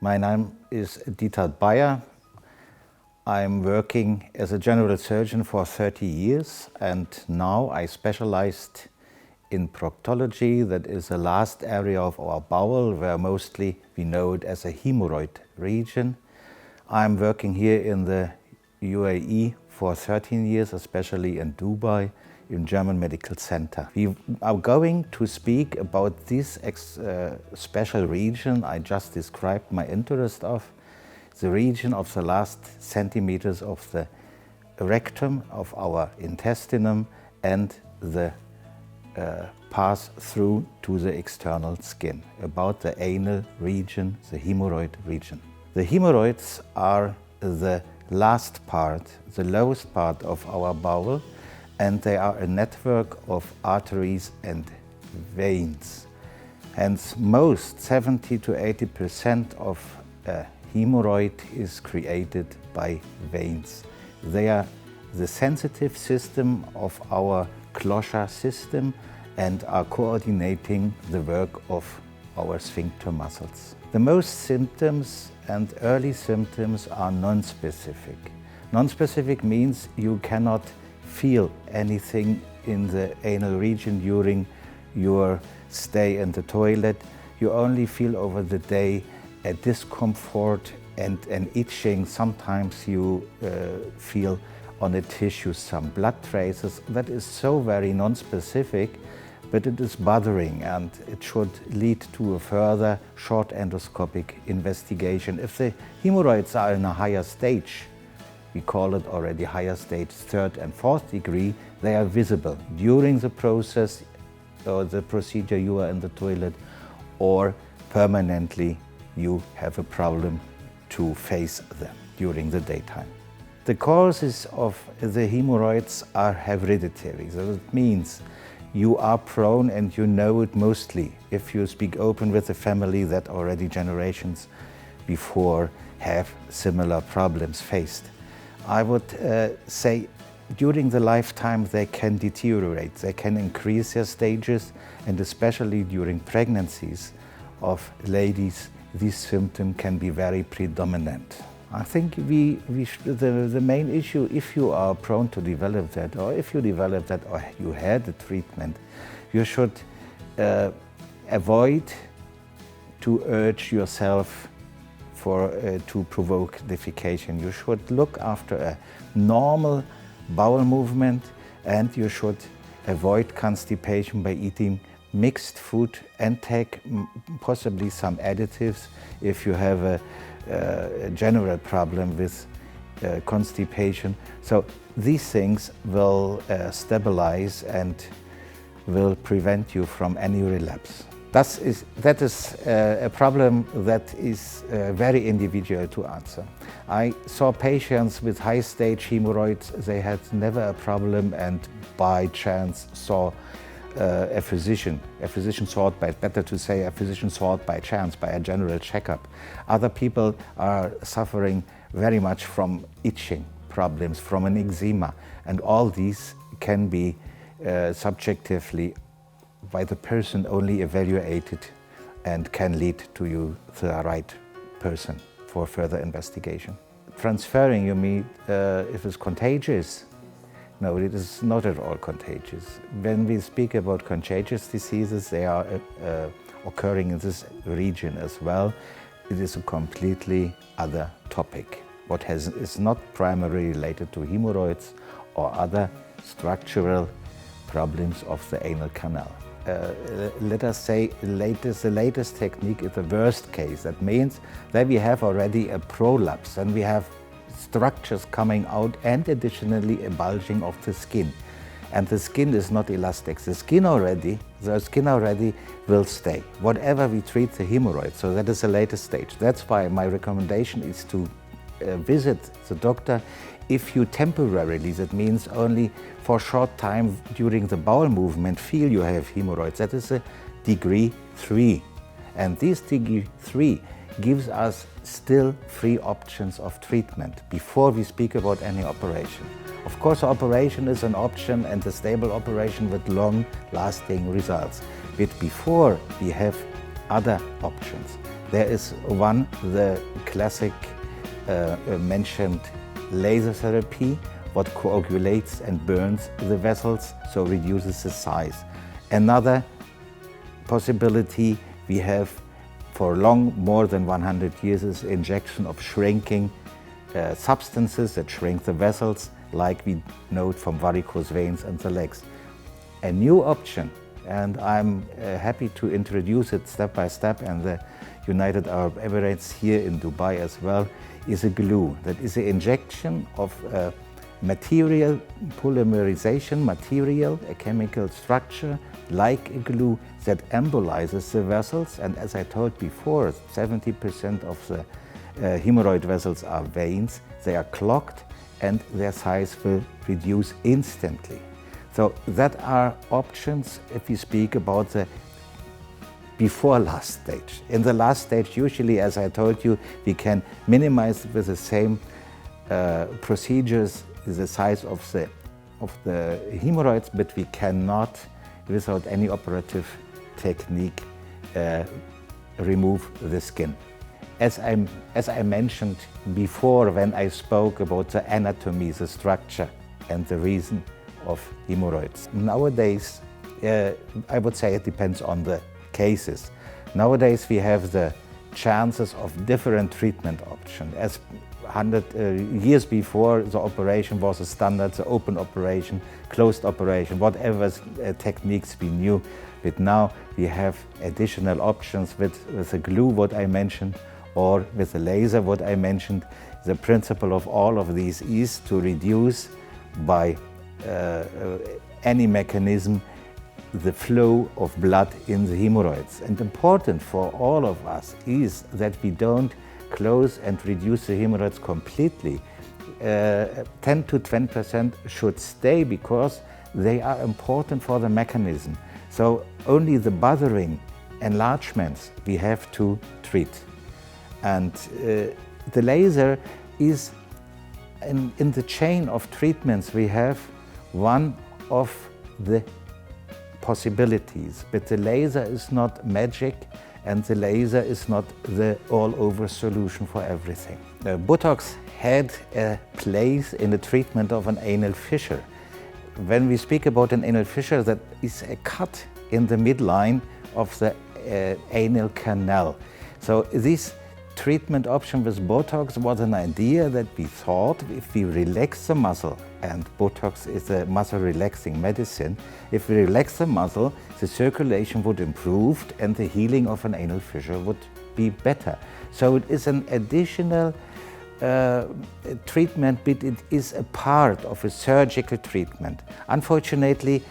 My name is Diethart. I'm working as a general surgeon for 30 years, and now I specialized in proctology. That is the last area of our bowel where mostly we know it as a hemorrhoid region. I'm working here in the UAE for 13 years, especially in Dubai, in German Medical Center. We are going to speak about this special region I just described my interest of, the region of the last centimeters of the rectum of our intestinum and the pass through to the external skin, about the anal region, the hemorrhoid region. The hemorrhoids are the last part, the lowest part of our bowel, and they are a network of arteries and veins. Hence, most 70 to 80% of a hemorrhoid is created by veins. They are the sensitive system of our cloaca system and are coordinating the work of our sphincter muscles. The most symptoms and early symptoms are non-specific. Non-specific means you cannot feel anything in the anal region during your stay in the toilet. You only feel over the day a discomfort and an itching. Sometimes you feel on the tissue some blood traces. That is so very non-specific, but it is bothering and it should lead to a further short endoscopic investigation. If the hemorrhoids are in a higher stage, we call it already higher stage, 3rd and 4th degree, they are visible during the process or the procedure you are in the toilet, or permanently you have a problem to face them during the daytime. The causes of the hemorrhoids are hereditary. So it means you are prone, and you know it mostly if you speak open with a family that already generations before have similar problems faced. I would say during the lifetime they can deteriorate, they can increase their stages, and especially during pregnancies of ladies, this symptom can be very predominant. I think the main issue, if you are prone to develop that, or if you develop that, or you had the treatment, you should avoid to urge yourself to provoke defecation. You should look after a normal bowel movement, and you should avoid constipation by eating mixed food and take possibly some additives if you have a general problem with constipation. So these things will stabilize and will prevent you from any relapse. That is a problem that is very individual to answer. I saw patients with high stage hemorrhoids, they had never a problem, and by chance saw a physician thought by chance, by a general checkup. Other people are suffering very much from itching problems, from an eczema, and all these can be subjectively by the person only evaluated and can lead to you the right person for further investigation. Transferring, you mean if it's contagious? No, it is not at all contagious. When we speak about contagious diseases, they are occurring in this region as well. It is a completely other topic. What is not primarily related to hemorrhoids or other structural problems of the anal canal. Let us say the latest technique is the worst case. That means that we have already a prolapse and we have structures coming out and additionally a bulging of the skin. And the skin is not elastic. The skin already will stay, whatever we treat the hemorrhoid. So that is the latest stage. That's why my recommendation is to visit the doctor if you temporarily, that means only for a short time during the bowel movement, feel you have hemorrhoids. That is a degree 3. And this degree 3 gives us still 3 options of treatment before we speak about any operation. Of course, operation is an option, and a stable operation with long-lasting results. But before we have other options, There is one, the classic mentioned laser therapy, what coagulates and burns the vessels, so reduces the size. Another possibility we have for more than 100 years is injection of shrinking substances that shrink the vessels, like we know from varicose veins and the legs. A new option, and I'm happy to introduce it step by step, and the United Arab Emirates here in Dubai as well, is a glue. That is an injection of material, polymerization material, a chemical structure like a glue that embolizes the vessels. And as I told before, 70% of the hemorrhoid vessels are veins. They are clogged and their size will reduce instantly. So that are options if we speak about the before last stage. In the last stage, usually, as I told you, we can minimize with the same procedures the size of the hemorrhoids, but we cannot, without any operative technique, remove the skin. As I mentioned before when I spoke about the anatomy, the structure and the reason of hemorrhoids. Nowadays, I would say it depends on the cases. Nowadays we have the chances of different treatment options. As 100 years before, the operation was a standard, the open operation, closed operation, whatever techniques we knew. But now we have additional options with the glue, what I mentioned, or with the laser, what I mentioned. The principle of all of these is to reduce by any mechanism the flow of blood in the hemorrhoids. And important for all of us is that we don't close and reduce the hemorrhoids completely. 10 to 20% should stay because they are important for the mechanism. So only the bothering enlargements we have to treat. And the laser is in the chain of treatments we have one of the possibilities, but the laser is not magic and the laser is not the all-over solution for everything. Botox had a place in the treatment of an anal fissure. When we speak about an anal fissure, that is a cut in the midline of the anal canal. So this treatment option with Botox was an idea that we thought if we relax the muscle, and Botox is a muscle relaxing medicine, if we relax the muscle, the circulation would improve and the healing of an anal fissure would be better. So it is an additional treatment, but it is a part of a surgical treatment. Unfortunately,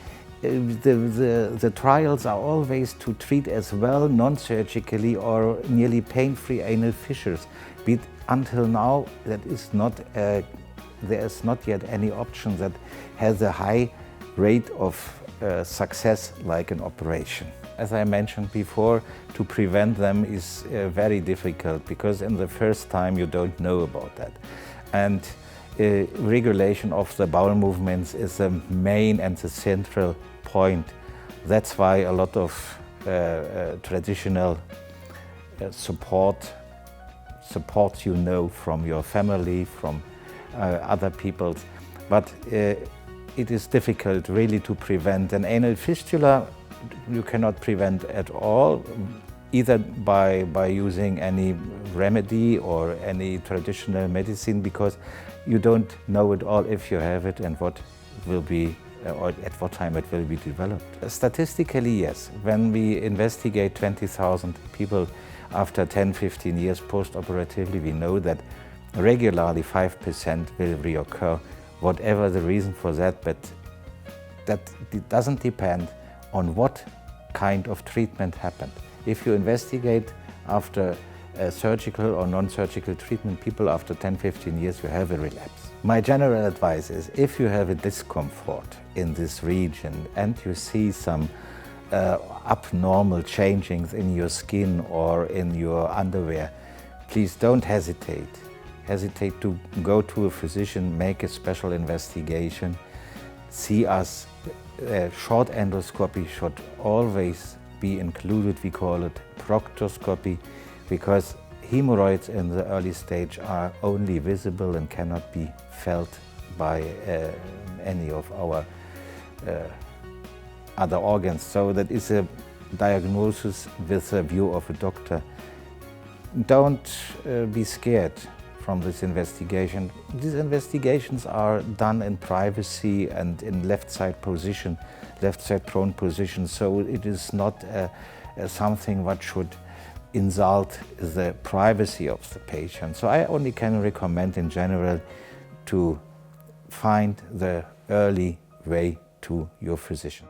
the trials are always to treat as well non-surgically or nearly pain-free anal fissures. But until now, that is not, there is not yet any option that has a high rate of success like an operation. As I mentioned before, to prevent them is very difficult because in the first time you don't know about that. And regulation of the bowel movements is the main and the central point. That's why a lot of traditional support you know from your family, from other people. But it is difficult really to prevent an anal fistula. You cannot prevent at all, either by using any remedy or any traditional medicine, because you don't know at all if you have it and what will be or at what time it will be developed. Statistically, yes. When we investigate 20,000 people after 10-15 years post-operatively, we know that regularly 5% will reoccur, whatever the reason for that, but that doesn't depend on what kind of treatment happened. If you investigate after a surgical or non-surgical treatment, people after 10-15 years, you have a relapse. My general advice is, if you have a discomfort in this region and you see some abnormal changings in your skin or in your underwear, please don't hesitate. Hesitate to go to a physician, make a special investigation, see us. Short endoscopy should always be included. We call it proctoscopy. because hemorrhoids in the early stage are only visible and cannot be felt by any of our other organs. So that is a diagnosis with a view of a doctor. Don't be scared from this investigation. These investigations are done in privacy and in left side prone position, so it is not something what should insult the privacy of the patient. So I only can recommend in general to find the early way to your physician.